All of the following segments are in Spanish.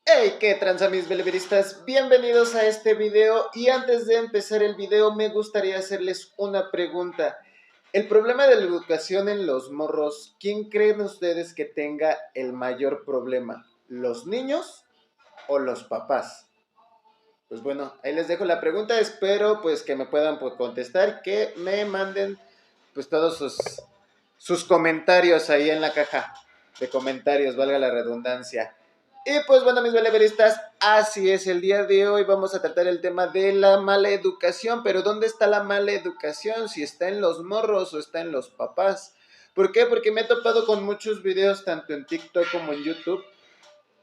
Hey, qué tranza mis beliveristas, bienvenidos a este video y antes de empezar el video me gustaría hacerles una pregunta. El problema de la educación en los morros, ¿quién creen ustedes que tenga el mayor problema? ¿Los niños o los papás? Pues bueno, ahí les dejo la pregunta, espero pues que me puedan contestar, que me manden pues todos sus comentarios ahí en la caja de comentarios, valga la redundancia. Y pues bueno, mis beleveristas, así es, el día de hoy vamos a tratar el tema de la mala educación, pero ¿dónde está la mala educación? ¿Si está en los morros o está en los papás? ¿Por qué? Porque me he topado con muchos videos, tanto en TikTok como en YouTube,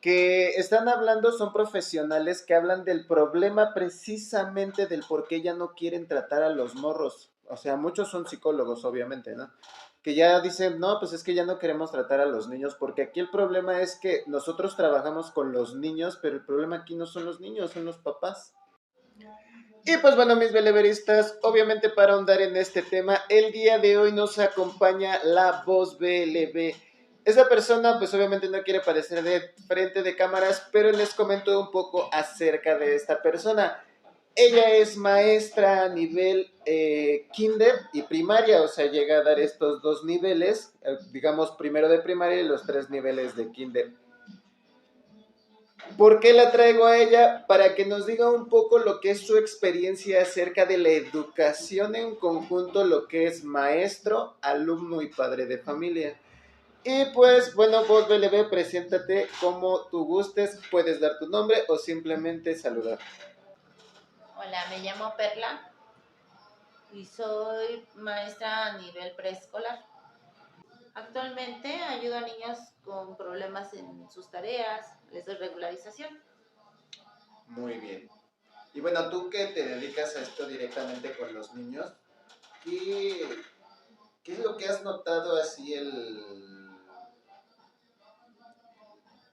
que están hablando, son profesionales que hablan del problema precisamente del por qué ya no quieren tratar a los morros. O sea, muchos son psicólogos, obviamente, ¿no? Que ya dicen, no, pues es que ya no queremos tratar a los niños, porque aquí el problema es que nosotros trabajamos con los niños, pero el problema aquí no son los niños, son los papás. Y pues bueno, mis beleveristas, obviamente para ahondar en este tema, el día de hoy nos acompaña la voz BLB. Esa persona pues obviamente no quiere aparecer de frente de cámaras, pero les comento un poco acerca de esta persona. Ella es maestra a nivel kinder y primaria, o sea, llega a dar estos dos niveles, digamos primero de primaria y los 3 niveles de kinder. ¿Por qué la traigo a ella? Para que nos diga un poco lo que es su experiencia acerca de la educación en conjunto, lo que es maestro, alumno y padre de familia. Y pues, bueno, vos, BLB, preséntate como tú gustes, puedes dar tu nombre o simplemente saludar. Hola, me llamo Perla y soy maestra a nivel preescolar. Actualmente ayudo a niños con problemas en sus tareas, les doy regularización. Muy bien. Y bueno, tú que te dedicas a esto directamente con los niños, ¿qué, qué es lo que has notado así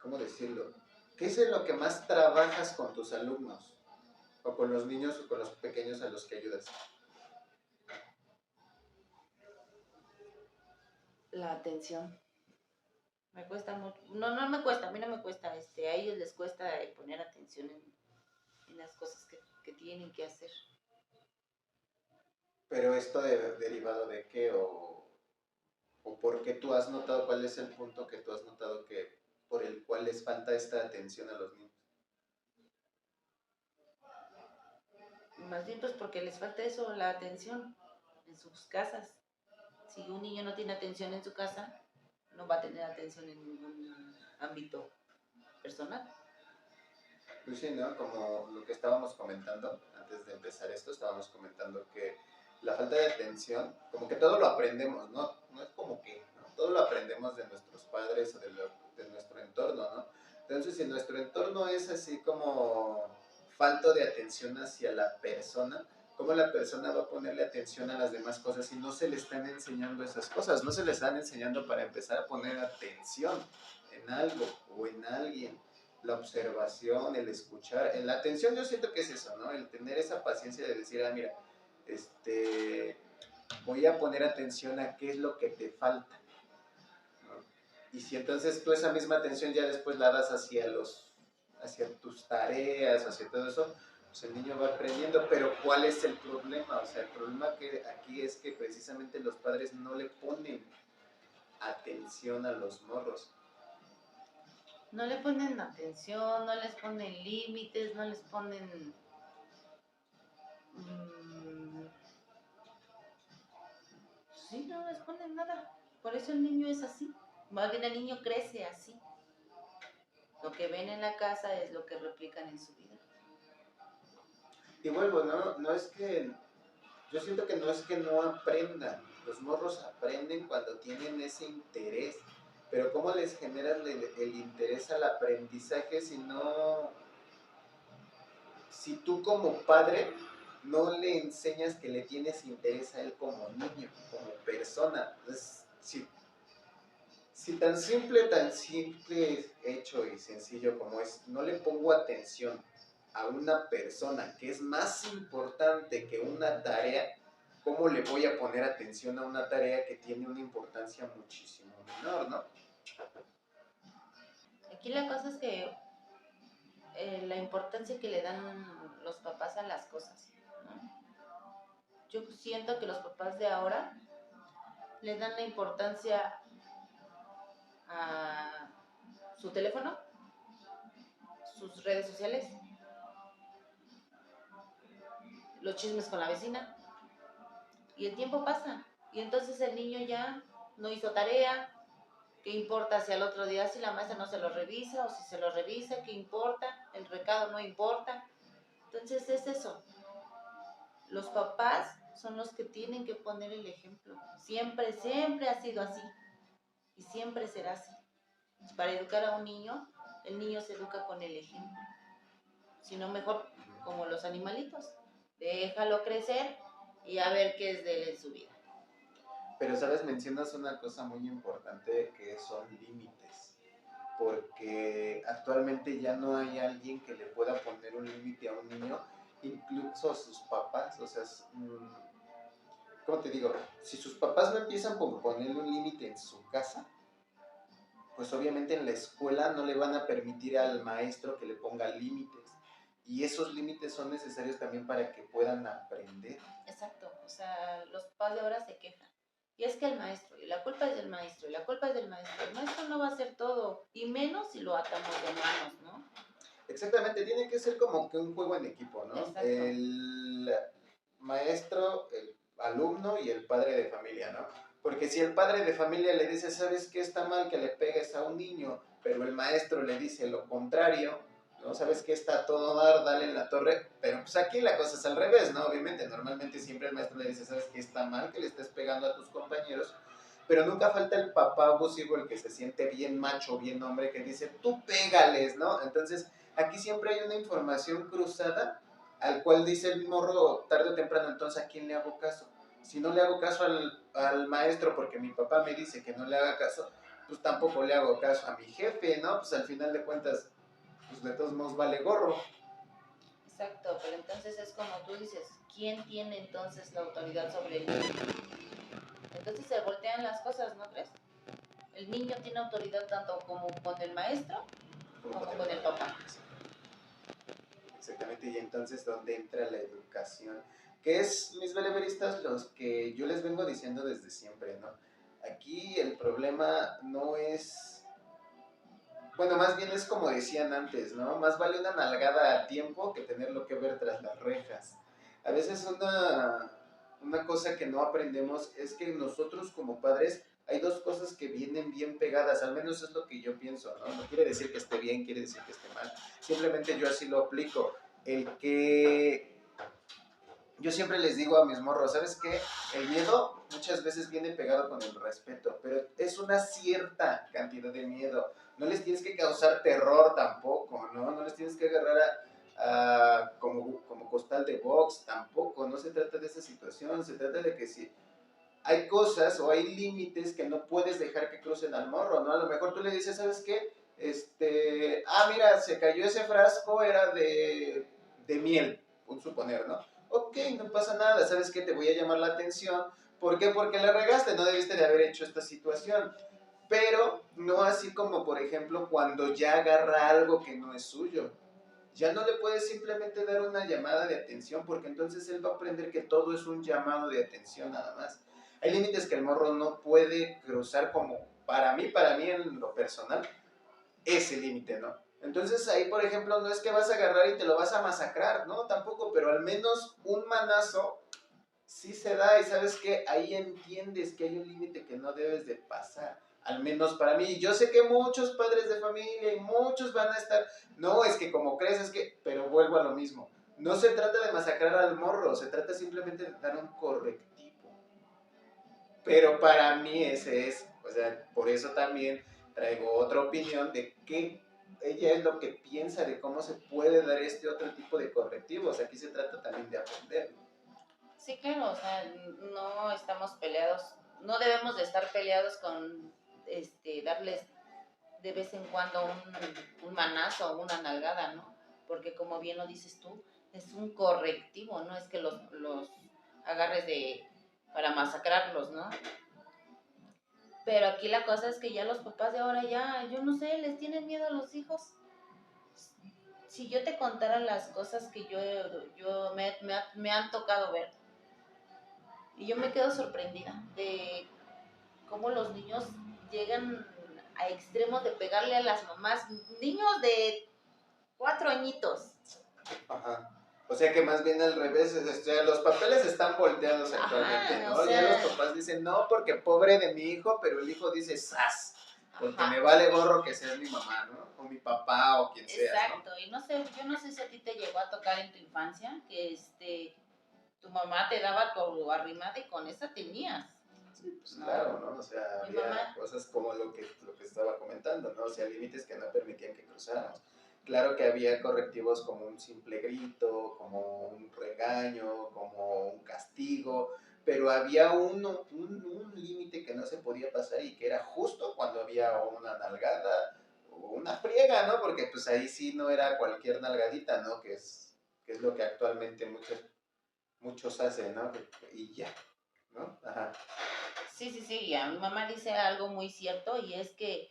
¿cómo decirlo? ¿Qué es en lo que más trabajas con tus alumnos? O con los niños o con los pequeños a los que ayudas. La atención. Me cuesta mucho. No, no me cuesta, a mí no me cuesta. A ellos les cuesta poner atención en las cosas que tienen que hacer. Pero esto derivado de qué o por qué tú has notado, cuál es el punto que tú has notado que por el cual les falta esta atención a los niños. Más bien pues porque les falta eso, la atención en sus casas. Si un niño no tiene atención en su casa, no va a tener atención en ningún ámbito personal. Pues sí, ¿no? Como lo que estábamos comentando antes de empezar esto, estábamos comentando que la falta de atención, como que todo lo aprendemos, ¿no? No es como que, ¿no? Todo lo aprendemos de nuestros padres o de nuestro entorno, ¿no? Entonces, si nuestro entorno es así como falta de atención hacia la persona, ¿cómo la persona va a ponerle atención a las demás cosas si no se le están enseñando esas cosas? No se le están enseñando para empezar a poner atención en algo o en alguien, la observación, el escuchar, la atención yo siento que es eso, ¿no? El tener esa paciencia de decir, mira, voy a poner atención a qué es lo que te falta, ¿no? Y si entonces tú esa misma atención ya después la das hacia tus tareas, hacia todo eso, pues el niño va aprendiendo, pero ¿cuál es el problema? O sea, el problema que aquí es que precisamente los padres no le ponen atención a los morros. No le ponen atención, no les ponen límites, no les ponen... mmm, sí, no les ponen nada. Por eso el niño es así. Más bien el niño crece así. Lo que ven en la casa es lo que replican en su vida. Y vuelvo, ¿no? No es que yo siento que no es que no aprendan, los morros aprenden cuando tienen ese interés, pero ¿cómo les generas el interés al aprendizaje si tú como padre no le enseñas que le tienes interés a él como niño, como persona? Entonces, si tan simple hecho y sencillo como es, no le pongo atención a una persona que es más importante que una tarea, ¿cómo le voy a poner atención a una tarea que tiene una importancia muchísimo menor, ¿no? Aquí la cosa es que la importancia que le dan los papás a las cosas, ¿no? Yo siento que los papás de ahora le dan la importancia a su teléfono, sus redes sociales, los chismes con la vecina, y el tiempo pasa. Y entonces el niño ya no hizo tarea. ¿Qué importa si al otro día si la maestra no se lo revisa o si se lo revisa? ¿Qué importa? El recado no importa. Entonces es eso. Los papás son los que tienen que poner el ejemplo. Siempre, siempre ha sido así. Y siempre será así. Para educar a un niño, el niño se educa con el ejemplo. Si no, mejor como los animalitos. Déjalo crecer y a ver qué es de él en su vida. Pero, ¿sabes? Mencionas una cosa muy importante que son límites. Porque actualmente ya no hay alguien que le pueda poner un límite a un niño, incluso sus papás. O sea, ¿cómo te digo? Si sus papás no empiezan por ponerle un límite en su casa, pues obviamente en la escuela no le van a permitir al maestro que le ponga límites. Y esos límites son necesarios también para que puedan aprender. Exacto, o sea, los papás de ahora se quejan. Y es que el maestro, y la culpa es del maestro, y la culpa es del maestro. El maestro no va a hacer todo, y menos si lo atamos de manos, ¿no? Exactamente, tiene que ser como que un juego en equipo, ¿no? Exacto. El maestro, el alumno y el padre de familia, ¿no? Porque si el padre de familia le dice, ¿sabes qué está mal que le pegues a un niño? Pero el maestro le dice lo contrario, ¿no? ¿Sabes qué está todo dar, dale en la torre? Pero pues aquí la cosa es al revés, ¿no? Obviamente, normalmente siempre el maestro le dice, ¿sabes qué está mal que le estés pegando a tus compañeros? Pero nunca falta el papá abusivo, el que se siente bien macho, bien hombre, que dice, tú pégales, ¿no? Entonces, aquí siempre hay una información cruzada al cual dice el morro tarde o temprano, entonces ¿a quién le hago caso? Si no le hago caso al maestro porque mi papá me dice que no le haga caso, pues tampoco le hago caso a mi jefe, ¿no? Pues al final de cuentas, pues de todos modos vale gorro. Exacto, pero entonces es como tú dices, ¿quién tiene entonces la autoridad sobre el niño? Entonces se voltean las cosas, ¿no crees? El niño tiene autoridad tanto como con el maestro como con el papá. Exactamente, y entonces ¿dónde entra la educación? Que es, mis beneveristas, los que yo les vengo diciendo desde siempre, ¿no? Aquí el problema no es, bueno, más bien es como decían antes, ¿no? Más vale una nalgada a tiempo que tenerlo que ver tras las rejas. A veces una cosa que no aprendemos es que nosotros como padres hay dos cosas que vienen bien pegadas, al menos es lo que yo pienso, ¿no? No quiere decir que esté bien, quiere decir que esté mal. Simplemente yo así lo aplico. El que yo siempre les digo a mis morros, ¿sabes qué? El miedo muchas veces viene pegado con el respeto, pero es una cierta cantidad de miedo. No les tienes que causar terror tampoco, ¿no? No les tienes que agarrar como costal de box tampoco. No se trata de esa situación, se trata de que si hay cosas o hay límites que no puedes dejar que crucen al morro, ¿no? A lo mejor tú le dices, ¿sabes qué? Mira, se cayó ese frasco, era de miel, un suponer, ¿no? Ok, no pasa nada, ¿sabes qué? Te voy a llamar la atención. ¿Por qué? Porque la regaste, no debiste de haber hecho esta situación. Pero no así como, por ejemplo, cuando ya agarra algo que no es suyo. Ya no le puedes simplemente dar una llamada de atención porque entonces él va a aprender que todo es un llamado de atención nada más. Hay límites que el morro no puede cruzar como, para mí en lo personal, ese límite, ¿no? Entonces ahí, por ejemplo, no es que vas a agarrar y te lo vas a masacrar, ¿no? Tampoco, pero al menos un manazo sí se da y sabes que ahí entiendes que hay un límite que no debes de pasar. Al menos para mí. Yo sé que muchos padres de familia y muchos van a estar, no, es que como crees, es que, pero vuelvo a lo mismo. No se trata de masacrar al morro, se trata simplemente de dar un correctivo. Pero para mí ese es, o sea, por eso también traigo otra opinión de qué ella es lo que piensa de cómo se puede dar este otro tipo de correctivos. Aquí se trata también de aprender. Sí, claro, o sea, no estamos peleados, no debemos de estar peleados con darles de vez en cuando un manazo o una nalgada, ¿no? Porque como bien lo dices tú, es un correctivo, no es que los agarres para masacrarlos, ¿no? Pero aquí la cosa es que ya los papás de ahora ya, yo no sé, les tienen miedo a los hijos. si yo te contara las cosas que me han tocado ver, y yo me quedo sorprendida de cómo los niños llegan a extremos de pegarle a las mamás, niños de 4 añitos. Ajá. O sea que más bien al revés, o sea, los papeles están volteados actualmente, Ajá, ¿no? o Ya los sea, papás dicen, no, porque pobre de mi hijo, pero el hijo dice, ¡zas! Porque me ajá, vale gorro que seas mi mamá, ¿no? O mi papá o quien seas, ¿no? exacto. Y no sé, yo no sé si a ti te llegó a tocar en tu infancia que tu mamá te daba tu arrimada y con esa tenías. Sí, pues No, claro, ¿no? O sea, mi había mamá, cosas como lo que estaba comentando, ¿no? O sea, límites que no permitían que cruzáramos. Claro que había correctivos como un simple grito, como un regaño, como un castigo, pero había un límite que no se podía pasar y que era justo cuando había una nalgada o una friega, ¿no? Porque pues ahí sí no era cualquier nalgadita, ¿no? Que es lo que actualmente muchos hacen, ¿no? Y ya, ¿no? Ajá. sí, sí, sí, a mi mamá dice algo muy cierto y es que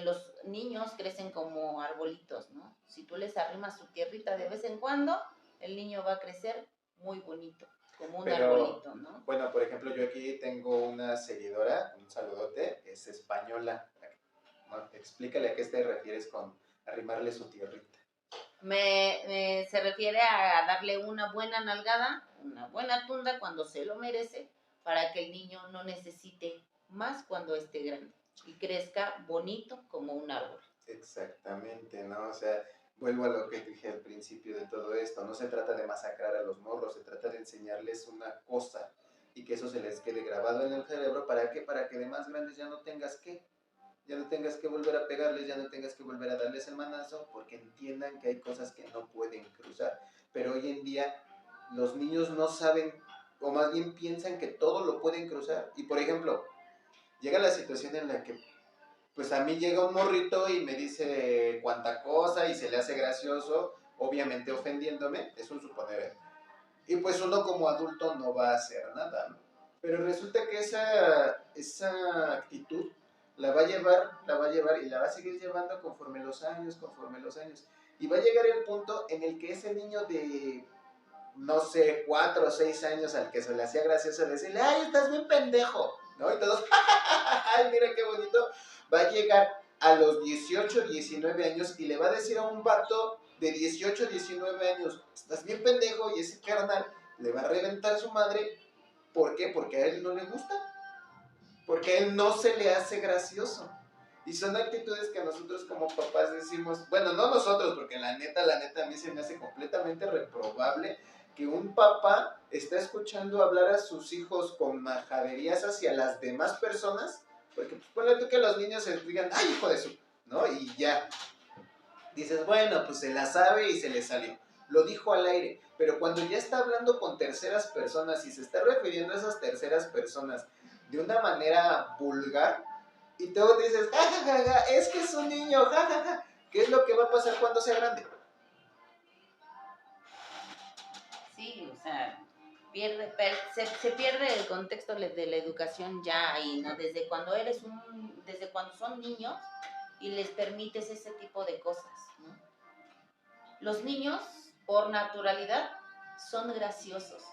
los niños crecen como arbolitos, ¿no? Si tú les arrimas su tierrita de vez en cuando, el niño va a crecer muy bonito, como un Pero, arbolito, ¿no? bueno, por ejemplo, yo aquí tengo una seguidora, un saludote, es española. ¿No? Explícale a qué te refieres con arrimarle su tierrita. Se refiere a darle una buena nalgada, una buena tunda cuando se lo merece, para que el niño no necesite más cuando esté grande y crezca bonito como un árbol. Exactamente, ¿no? O sea, vuelvo a lo que dije al principio de todo esto, no se trata de masacrar a los morros, se trata de enseñarles una cosa y que eso se les quede grabado en el cerebro, ¿para qué? Para que de más grandes ya no tengas que volver a pegarles, ya no tengas que volver a darles el manazo, porque entiendan que hay cosas que no pueden cruzar. Pero hoy en día los niños no saben, o más bien piensan que todo lo pueden cruzar. Y por ejemplo, llega la situación en la que pues a mí llega un morrito y me dice cuánta cosa y se le hace gracioso, obviamente ofendiéndome, es un suponer, ¿eh? Y pues uno como adulto no va a hacer nada, ¿no? Pero resulta que esa actitud la va a llevar y la va a seguir llevando conforme los años. Y va a llegar el punto en el que ese niño de, no sé, 4 o 6 años al que se le hacía gracioso decirle, ay, estás bien pendejo, ¿no? Y todos, ay, mira qué bonito, va a llegar a los 18 19 años y le va a decir a un vato de 18 19 años, estás bien pendejo, y ese carnal le va a reventar su madre. ¿Por qué? Porque a él no le gusta, porque a él no se le hace gracioso. Y son actitudes que nosotros como papás decimos, bueno, no nosotros, porque la neta, a mí se me hace completamente reprobable que un papá está escuchando hablar a sus hijos con majaderías hacia las demás personas, porque pues ponle tú que los niños se digan, ay, hijo de su, ¿no? Y ya, dices, bueno, pues se la sabe y se le salió. Lo dijo al aire, pero cuando ya está hablando con terceras personas y se está refiriendo a esas terceras personas de una manera vulgar, y tú dices, ja, ja, ja, ja, es que es un niño, ja, ja, ja. ¿Qué es lo que va a pasar cuando sea grande? Sí, o sea, se pierde el contexto de la educación ya ahí, ¿no? Desde cuando son niños y les permites ese tipo de cosas, ¿no? Los niños, por naturalidad, son graciosos.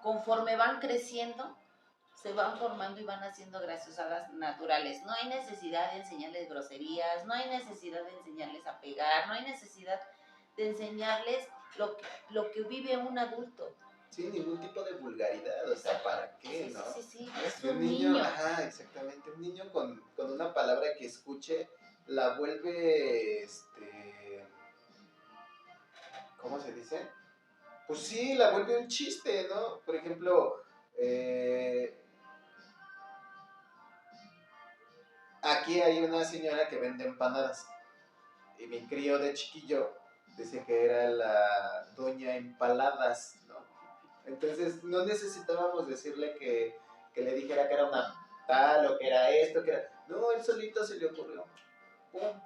Conforme van creciendo, se van formando y van haciendo graciosadas naturales. No hay necesidad de enseñarles groserías, no hay necesidad de enseñarles a pegar, no hay necesidad de enseñarles lo que vive un adulto. Sin ningún tipo de vulgaridad, o sea, Exacto. ¿para qué, Sí, no? sí, sí, sí, es Y un un niño, niño. ajá, exactamente, un niño con una palabra que escuche la vuelve, ¿cómo se dice? Pues sí, la vuelve un chiste, ¿no? Por ejemplo, aquí hay una señora que vende empanadas y mi crío de chiquillo dice que era la doña Empaladas, ¿no? Entonces no necesitábamos decirle que le dijera que era una tal o que era esto, que era... No, él solito se le ocurrió. ¡Pum!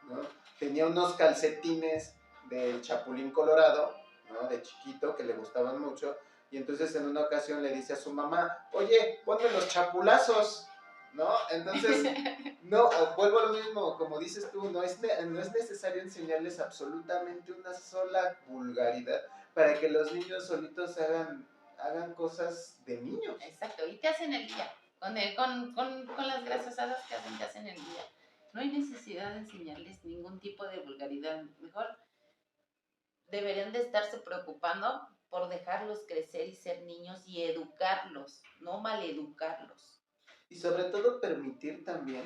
¿No? Tenía unos calcetines del Chapulín Colorado, ¿no? De chiquito, que le gustaban mucho. Y entonces en una ocasión le dice a su mamá, oye, ponme los chapulazos. ¿no? Entonces, no, vuelvo a lo mismo, como dices tú, no es necesario enseñarles absolutamente una sola vulgaridad para que los niños solitos hagan cosas de niños. Exacto, y te hacen el día. Con las grasosadas que hacen, te hacen el día. No hay necesidad de enseñarles ningún tipo de vulgaridad. Mejor deberían de estarse preocupando por dejarlos crecer y ser niños y educarlos, no maleducarlos. Y sobre todo permitir también,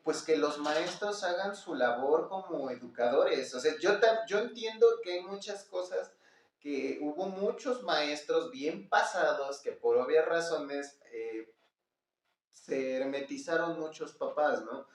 pues que los maestros hagan su labor como educadores. O sea, yo entiendo que hay muchas cosas que hubo muchos maestros bien pasados que por obvias razones se hermetizaron muchos papás, ¿no?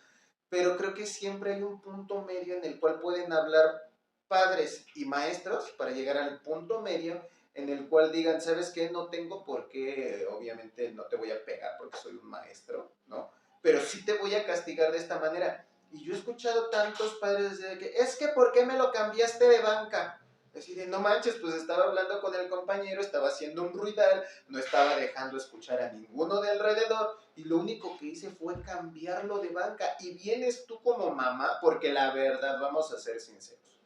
Pero creo que siempre hay un punto medio en el cual pueden hablar padres y maestros para llegar al punto medio en el cual digan, ¿sabes qué? No tengo por qué, obviamente no te voy a pegar porque soy un maestro, ¿no? Pero sí te voy a castigar de esta manera. Y yo he escuchado tantos padres decir que, es que ¿por qué me lo cambiaste de banca? Así de, no manches, pues estaba hablando con el compañero, estaba haciendo un ruidal, no estaba dejando escuchar a ninguno de alrededor, y lo único que hice fue cambiarlo de banca. Y vienes tú como mamá, porque la verdad, vamos a ser sinceros,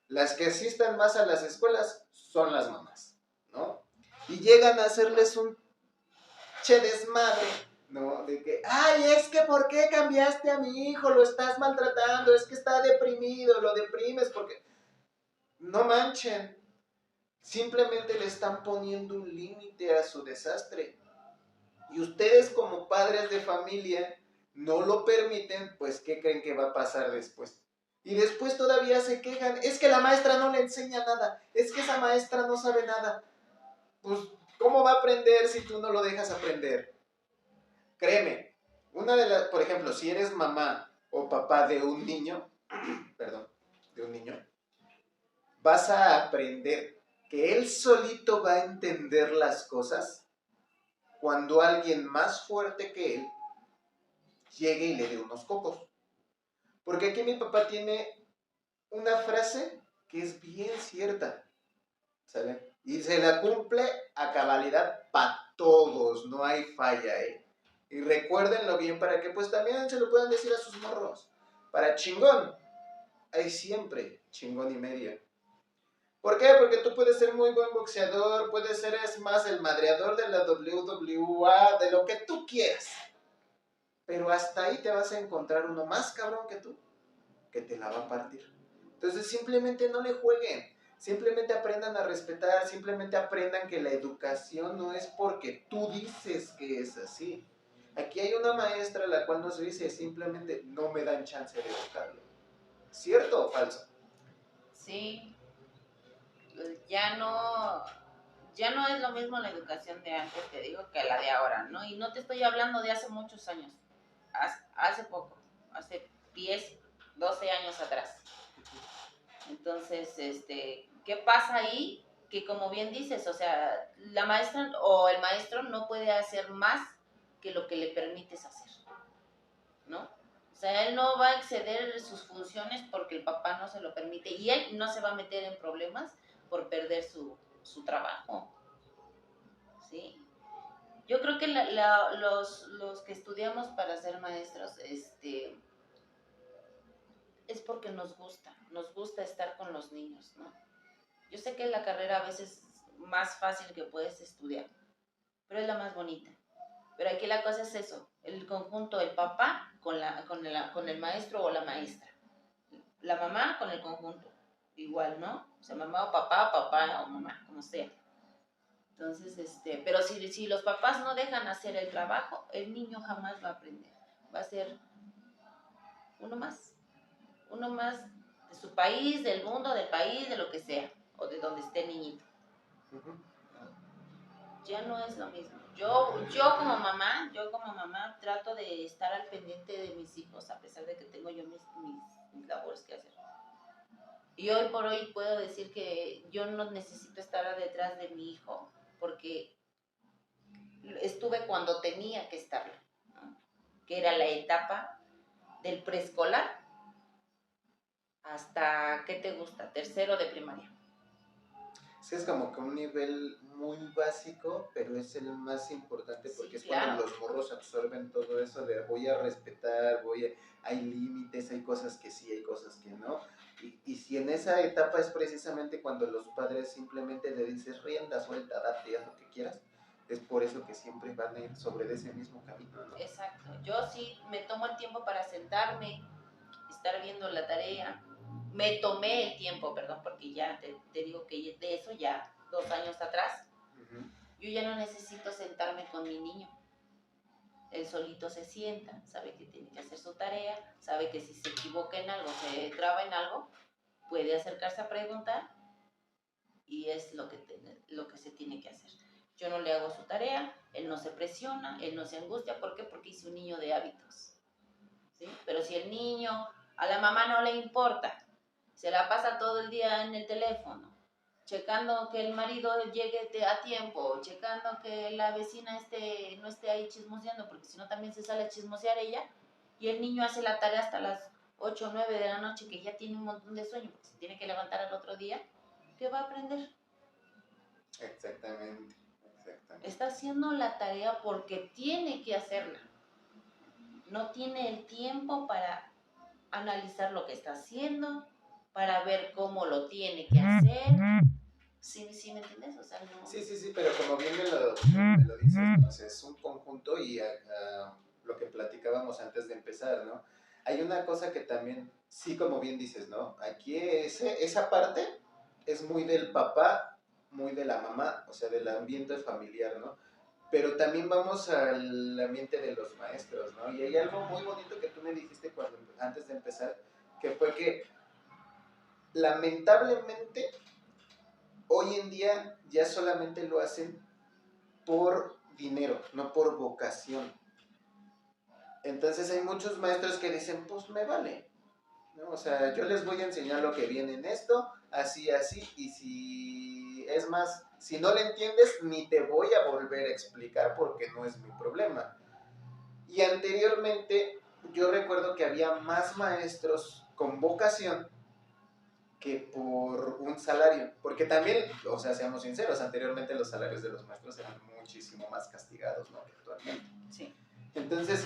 las que asistan más a las escuelas son las mamás, ¿no? Y llegan a hacerles un che desmadre, ¿no? De que, ay, es que ¿por qué cambiaste a mi hijo? Lo estás maltratando, es que está deprimido, lo deprimes porque... No manchen, simplemente le están poniendo un límite a su desastre. Y ustedes como padres de familia no lo permiten, pues ¿qué creen que va a pasar después? Y después todavía se quejan, es que la maestra no le enseña nada, es que esa maestra no sabe nada. Pues, ¿cómo va a aprender si tú no lo dejas aprender? Créeme, por ejemplo, si eres mamá o papá de un niño, perdón, de un niño, vas a aprender que él solito va a entender las cosas cuando alguien más fuerte que él llegue y le dé unos cocos. Porque aquí mi papá tiene una frase que es bien cierta, ¿sale? Y se la cumple a cabalidad para todos, no hay falla, ¿eh? Y recuérdenlo bien para que pues también se lo puedan decir a sus morros. Para chingón, hay siempre chingón y medio. ¿Por qué? Porque tú puedes ser muy buen boxeador, puedes ser, es más, el madreador de la WWA, de lo que tú quieras. Pero hasta ahí te vas a encontrar uno más cabrón que tú, que te la va a partir. Entonces simplemente no le jueguen, simplemente aprendan a respetar, simplemente aprendan que la educación no es porque tú dices que es así. Aquí hay una maestra la cual nos dice simplemente no me dan chance de educarlo. ¿Cierto o falso? Sí, ya no, ya no es lo mismo la educación de antes, te digo, que la de ahora, ¿no? Y no te estoy hablando de hace muchos años, hace poco, hace 10, 12 años atrás. Entonces, ¿qué pasa ahí? Que como bien dices, o sea, la maestra o el maestro no puede hacer más que lo que le permites hacer, ¿no? O sea, él no va a exceder sus funciones porque el papá no se lo permite y él no se va a meter en problemas por perder su trabajo, ¿sí? Yo creo que los que estudiamos para ser maestros, es porque nos gusta estar con los niños, ¿no? Yo sé que la carrera a veces es más fácil que puedes estudiar, pero es la más bonita. Pero aquí la cosa es eso, el conjunto, el papá con el maestro o la maestra, la mamá con el conjunto, igual, ¿no? O sea, mamá o papá o mamá, como sea. Entonces, pero si los papás no dejan hacer el trabajo, el niño jamás va a aprender. Va a ser uno más, uno más de su país, del mundo, del país, de lo que sea, o de donde esté el niñito. Ya no es lo mismo. Yo como mamá trato de estar al pendiente de mis hijos, a pesar de que tengo yo mis labores que hacer. Y hoy por hoy puedo decir que yo no necesito estar detrás de mi hijo, porque estuve cuando tenía que estarlo, ¿no? Que era la etapa del preescolar hasta, ¿qué te gusta? Tercero de primaria. Sí, es como que un nivel muy básico, pero es el más importante porque Sí, es cuando claro. los morros absorben todo eso de voy a respetar, hay límites, hay cosas que sí, hay cosas que no. Y si en esa etapa es precisamente cuando los padres simplemente le dices rienda, suelta, date, haz lo que quieras, es por eso que siempre van a ir sobre ese mismo camino, ¿no? Exacto. Yo sí me tomo el tiempo para sentarme, estar viendo la tarea. Me tomé el tiempo, perdón, porque ya te digo que de eso ya 2 años atrás, Ujú. yo ya no necesito sentarme con mi niño. Él solito se sienta, sabe que tiene que hacer su tarea, sabe que si se equivoca en algo, se traba en algo, puede acercarse a preguntar y es lo que se tiene que hacer. Yo no le hago su tarea, él no se presiona, él no se angustia. ¿Por qué? Porque hice un niño de hábitos. ¿Sí? Pero si el niño a la mamá no le importa, se la pasa todo el día en el teléfono, checando que el marido llegue a tiempo, checando que la vecina no esté ahí chismoseando, porque si no también se sale a chismosear ella, y el niño hace la tarea hasta las 8 o 9 de la noche, que ya tiene un montón de sueño, porque se tiene que levantar al otro día, ¿qué va a aprender? Exactamente, exactamente. Está haciendo la tarea porque tiene que hacerla. No tiene el tiempo para analizar lo que está haciendo, para ver cómo lo tiene que hacer. ¿Sí, sí me entiendes? O sea, no. Sí, sí, sí, pero como bien me lo dices, ¿no? O sea, es un conjunto y lo que platicábamos antes de empezar, ¿no? Hay una cosa que también, sí, como bien dices, ¿no? Aquí esa parte es muy del papá, muy de la mamá, o sea, del ambiente familiar, ¿no? Pero también vamos al ambiente de los maestros, ¿no? Y hay algo muy bonito que tú me dijiste antes de empezar, que fue que lamentablemente hoy en día ya solamente lo hacen por dinero, no por vocación. Entonces hay muchos maestros que dicen, pues me vale, ¿no? O sea, yo les voy a enseñar lo que viene en esto, así, así, y si es más, si no le entiendes, ni te voy a volver a explicar porque no es mi problema. Y anteriormente yo recuerdo que había más maestros con vocación que por un salario, porque también, o sea, seamos sinceros, anteriormente los salarios de los maestros eran muchísimo más castigados, ¿no? Que actualmente. Sí. Entonces,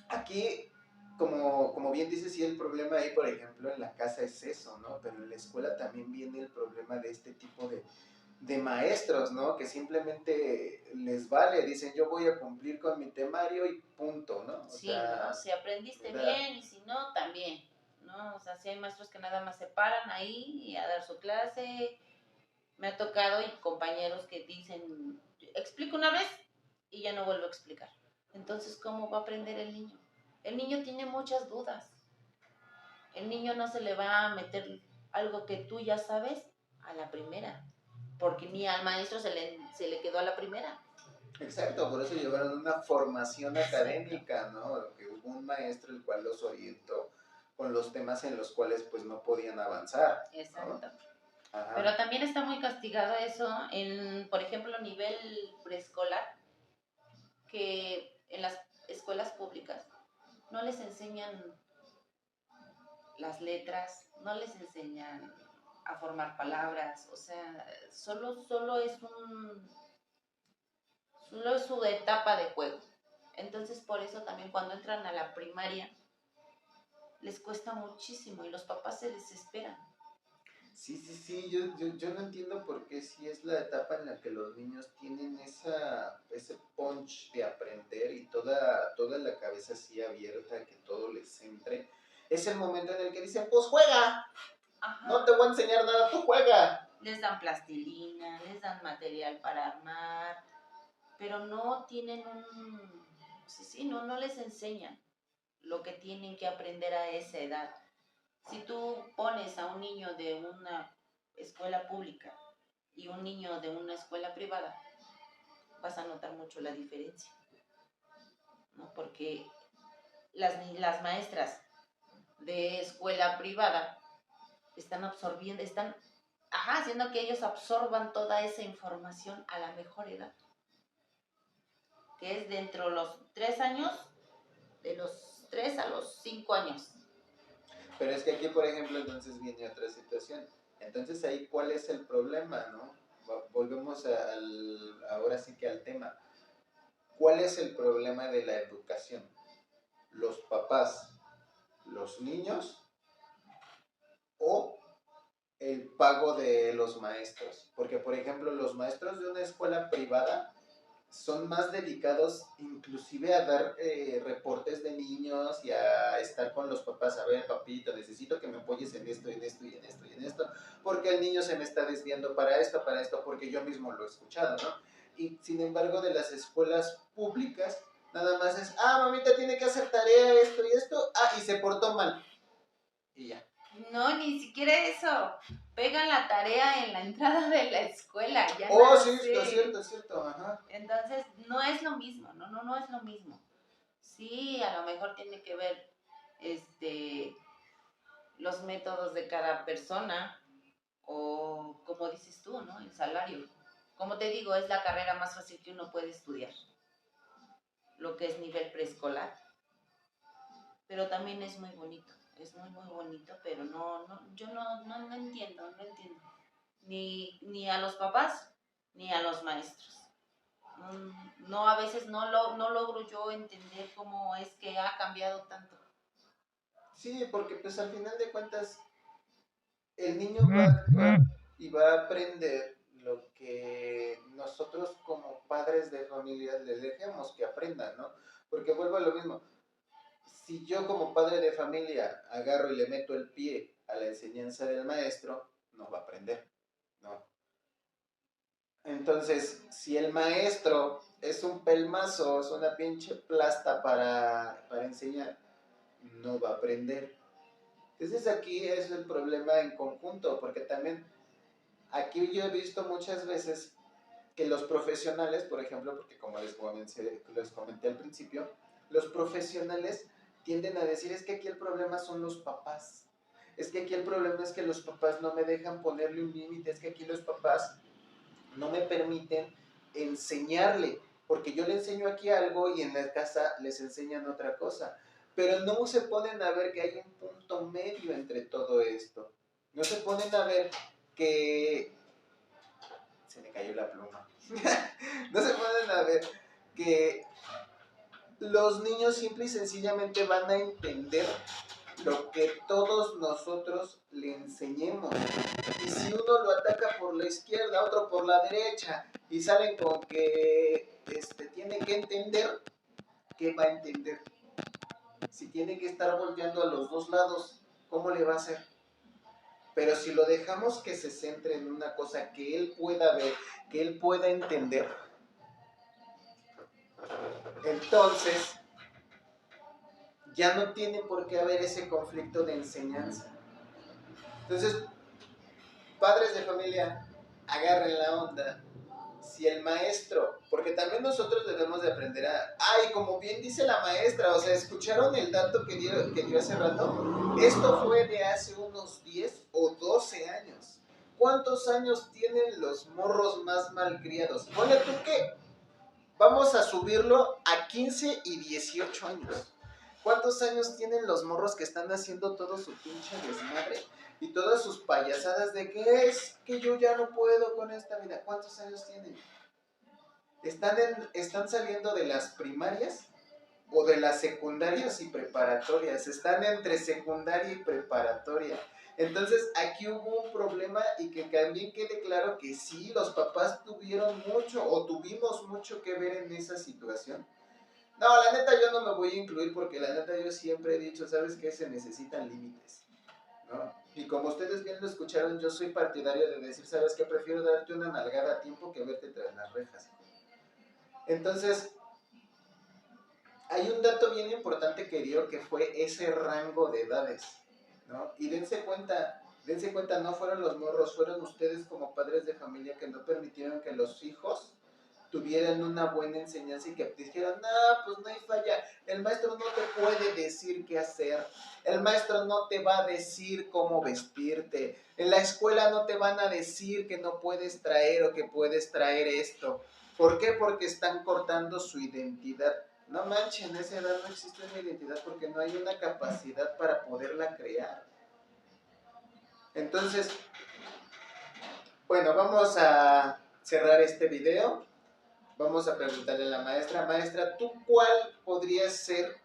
aquí, como bien dices, sí, el problema ahí, por ejemplo, en la casa es eso, ¿no? Pero en la escuela también viene el problema de este tipo de maestros, ¿no? Que simplemente les vale, dicen yo voy a cumplir con mi temario y punto, ¿no? O Sí, ¿no? sea, Si aprendiste da, bien y si no, también, ¿no? O sea, si hay maestros que nada más se paran ahí a dar su clase. Me ha tocado y compañeros que dicen, explico una vez y ya no vuelvo a explicar. Entonces, ¿cómo va a aprender el niño? El niño tiene muchas dudas. El niño no se le va a meter algo que tú ya sabes a la primera, porque ni al maestro se le quedó a la primera. exacto, por eso llevaron una formación Exacto, académica, ¿no? Que hubo un maestro el cual los orientó con los temas en los cuales pues no podían avanzar, ¿no? exacto. Ajá. Pero también está muy castigado eso en, por ejemplo, nivel preescolar, que en las escuelas públicas no les enseñan las letras, no les enseñan a formar palabras, o sea, solo es su etapa de juego. Entonces, por eso también cuando entran a la primaria les cuesta muchísimo y los papás se desesperan. Sí, sí, sí, yo no entiendo por qué si es la etapa en la que los niños tienen ese punch de aprender y toda la cabeza así abierta, que todo les entre. Es el momento en el que dicen, pues juega, no Ajá. te voy a enseñar nada, tú juega. Les dan plastilina, les dan material para armar, pero no tienen sí, no les enseñan lo que tienen que aprender a esa edad. Si tú pones a un niño de una escuela pública y un niño de una escuela privada, vas a notar mucho la diferencia, ¿no? Porque las maestras de escuela privada están absorbiendo, haciendo que ellos absorban toda esa información a la mejor edad, que es dentro de los 3 años, de los 3 a los 5 años. Pero es que aquí, por ejemplo, entonces viene otra situación. Entonces ahí, ¿cuál es el problema, no? Volvemos ahora sí que al tema. ¿Cuál es el problema de la educación? ¿Los papás, los niños o el pago de los maestros? Porque, por ejemplo, los maestros de una escuela privada son más dedicados inclusive a dar reportes de niños y a estar con los papás, a ver, papito, necesito que me apoyes en esto, en esto y en esto y en esto, porque el niño se me está desviando para esto, porque yo mismo lo he escuchado, ¿no? Y sin embargo, de las escuelas públicas, nada más es, mamita tiene que hacer tarea, esto y esto, y se portó mal. Y ya. No, ni siquiera eso. Pegan la tarea en la entrada de la escuela. Ya Sí, es cierto, ajá. Entonces, no es lo mismo, no es lo mismo. Sí, a lo mejor tiene que ver los métodos de cada persona o, como dices tú, ¿no? El salario. Como te digo, es la carrera más fácil que uno puede estudiar, lo que es nivel preescolar, pero también es muy bonito. Es muy, muy bonito, pero yo no entiendo, ni a los papás ni a los maestros. No, a veces no logro yo entender cómo es que ha cambiado tanto. Sí, porque pues al final de cuentas el niño va a actuar y va a aprender lo que nosotros como padres de familia le dejemos que aprendan, ¿no? Porque vuelvo a lo mismo, si yo como padre de familia agarro y le meto el pie a la enseñanza del maestro, no va a aprender, ¿no? Entonces, si el maestro es un pelmazo, es una pinche plasta para enseñar, no va a aprender. Entonces aquí es el problema en conjunto, porque también aquí yo he visto muchas veces que los profesionales, por ejemplo, porque como les comenté al principio, los profesionales tienden a decir, es que aquí el problema son los papás, es que aquí el problema es que los papás no me dejan ponerle un límite, es que aquí los papás no me permiten enseñarle, porque yo le enseño aquí algo y en la casa les enseñan otra cosa, pero no se ponen a ver que hay un punto medio entre todo esto, no se ponen a ver que se me cayó la pluma. No se pueden a ver que los niños simple y sencillamente van a entender lo que todos nosotros le enseñemos. Y si uno lo ataca por la izquierda, otro por la derecha, y salen con que tiene que entender, ¿qué va a entender? Si tiene que estar volteando a los dos lados, ¿cómo le va a hacer? Pero si lo dejamos que se centre en una cosa que él pueda ver, que él pueda entender, entonces ya no tiene por qué haber ese conflicto de enseñanza. Entonces, padres de familia, agarren la onda. Si el maestro, porque también nosotros debemos de aprender como bien dice la maestra, o sea, ¿escucharon el dato que dio hace rato? Esto fue de hace unos 10 o 12 años. ¿Cuántos años tienen los morros más malcriados? Ponle tú que vamos a subirlo a 15 y 18 años. ¿Cuántos años tienen los morros que están haciendo todo su pinche desmadre y todas sus payasadas de que es que yo ya no puedo con esta vida? ¿Cuántos años tienen? ¿Están saliendo de las primarias o de las secundarias y preparatorias? Están entre secundaria y preparatoria. Entonces aquí hubo un problema y que también quede claro que sí, los papás tuvieron mucho o tuvimos mucho que ver en esa situación. No, la neta yo no me voy a incluir porque la neta yo siempre he dicho, ¿sabes qué? Se necesitan límites, ¿no? Y como ustedes bien lo escucharon, yo soy partidario de decir, ¿sabes qué? Prefiero darte una nalgada a tiempo que verte tras las rejas. Entonces, hay un dato bien importante que dio que fue ese rango de edades, ¿no? Y dense cuenta, no fueron los morros, fueron ustedes como padres de familia que no permitieron que los hijos tuvieran una buena enseñanza y que dijeran, pues no hay falla, el maestro no te puede decir qué hacer, el maestro no te va a decir cómo vestirte, en la escuela no te van a decir que no puedes traer o que puedes traer esto. ¿Por qué? Porque están cortando su identidad. No manchen, en esa edad no existe una identidad porque no hay una capacidad para poderla crear. Entonces, Bueno, vamos a cerrar este video. Vamos a preguntarle a la maestra. Maestra, ¿tú cuál podría ser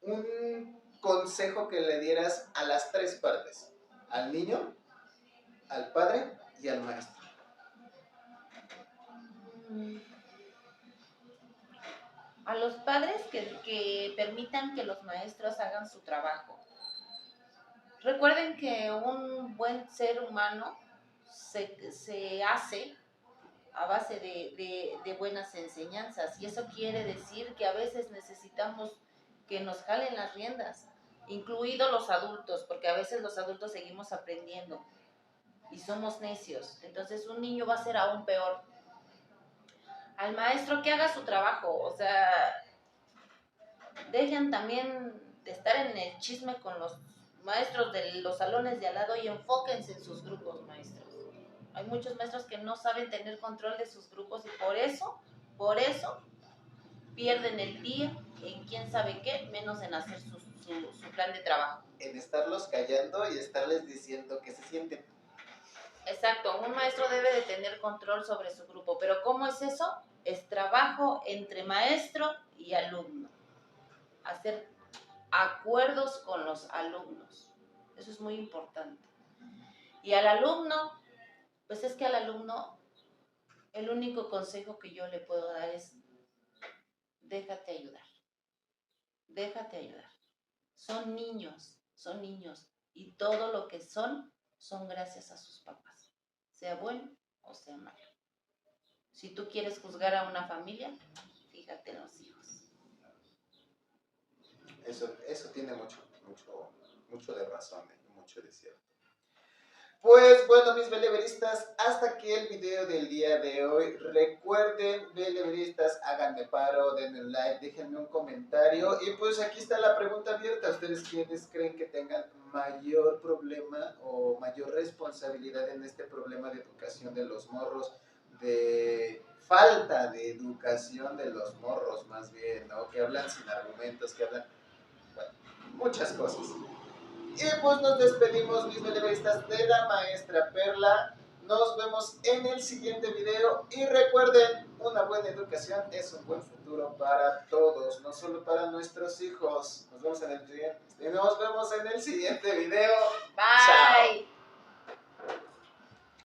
un consejo que le dieras a las tres partes? Al niño, al padre y al maestro. A los padres que permitan que los maestros hagan su trabajo. Recuerden que un buen ser humano se hace a base de buenas enseñanzas, y eso quiere decir que a veces necesitamos que nos jalen las riendas, incluidos los adultos, porque a veces los adultos seguimos aprendiendo y somos necios. Entonces un niño va a ser aún peor. Al maestro que haga su trabajo, o sea, dejen también de estar en el chisme con los maestros de los salones de al lado y enfóquense en sus grupos, maestros. Hay muchos maestros que no saben tener control de sus grupos, y por eso pierden el día en quién sabe qué, menos en hacer su plan de trabajo. En estarlos callando y estarles diciendo que se sienten. Exacto, un maestro debe de tener control sobre su grupo, pero ¿cómo es eso? Es trabajo entre maestro y alumno. Hacer acuerdos con los alumnos. Eso es muy importante. Y al alumno, pues es que al alumno el único consejo que yo le puedo dar es: déjate ayudar. Déjate ayudar. Son niños, y todo lo que son gracias a sus papás, sea bueno o sea malo. Si tú quieres juzgar a una familia, fíjate en los hijos. Eso tiene mucho de razón y mucho de cierto. Pues bueno, mis beleveristas, hasta aquí el video del día de hoy. Recuerden, beleveristas, háganme paro, denme un like, déjenme un comentario. Y pues aquí está la pregunta abierta. ¿Ustedes quiénes creen que tengan mayor problema o mayor responsabilidad en este problema de educación de los morros? De falta de educación de los morros, más bien, ¿no? Que hablan sin argumentos, que hablan, bueno, muchas cosas. Y pues nos despedimos, mis beleveristas, de la maestra Perla. Nos vemos en el siguiente video. Y recuerden, una buena educación es un buen futuro para todos, no solo para nuestros hijos. Nos vemos en el siguiente video. Bye. Chao.